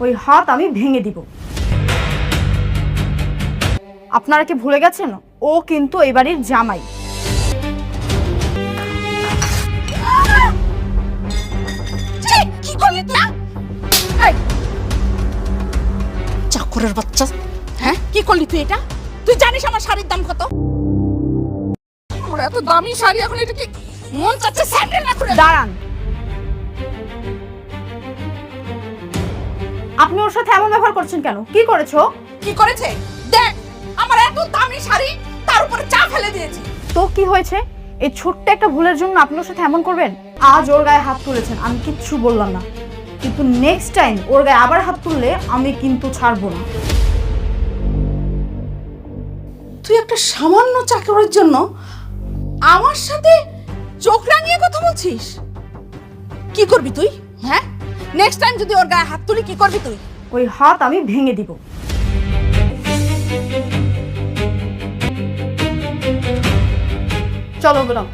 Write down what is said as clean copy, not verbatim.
ওই হাত আমি ভেঙে দিব। আপনারা কি ভুলে গেছেন ও কিন্তু এই বাড়ির জামাই। কি করলি তুই? চাকরের বাচ্চা, হ্যাঁ কি করলি তুই এটা? তুই জানিস আমার শাড়ির দাম কত? আমার এত দামি শাড়ি, এখন এটা কি মন চাচ্ছে স্যান্ডেল না করে? দাঁড়ান, আপনি ওর সাথে এমন ব্যবহার করছেন কেন? কি করেছো? কি করেছে দেখ, আমার এত দামি শাড়ি তার উপরে চা ফেলে দিয়েছে। তো কি হয়েছে? এই ছোট্ট একটা ভুলের জন্য আপনি ওর সাথে এমন করবেন? আজ ওর গায়ে হাত তুলেছেন, আমি কিচ্ছু বললাম না, কিন্তু নেক্সট টাইম ওর গায়ে আবার হাত তুললে আমি কিন্তু ছাড়বো না। তুই একটা সামান্য চাকরের জন্য আমার সাথে চোখ রাঙিয়ে কথা বলছিস? কি করবি তুই? হ্যাঁ, নেক্সট টাইম যদি ওর গায়ে হাত তুলি কি করবি তুই? ওই হাত আমি ভেঙে দিব। চলো গেলাম।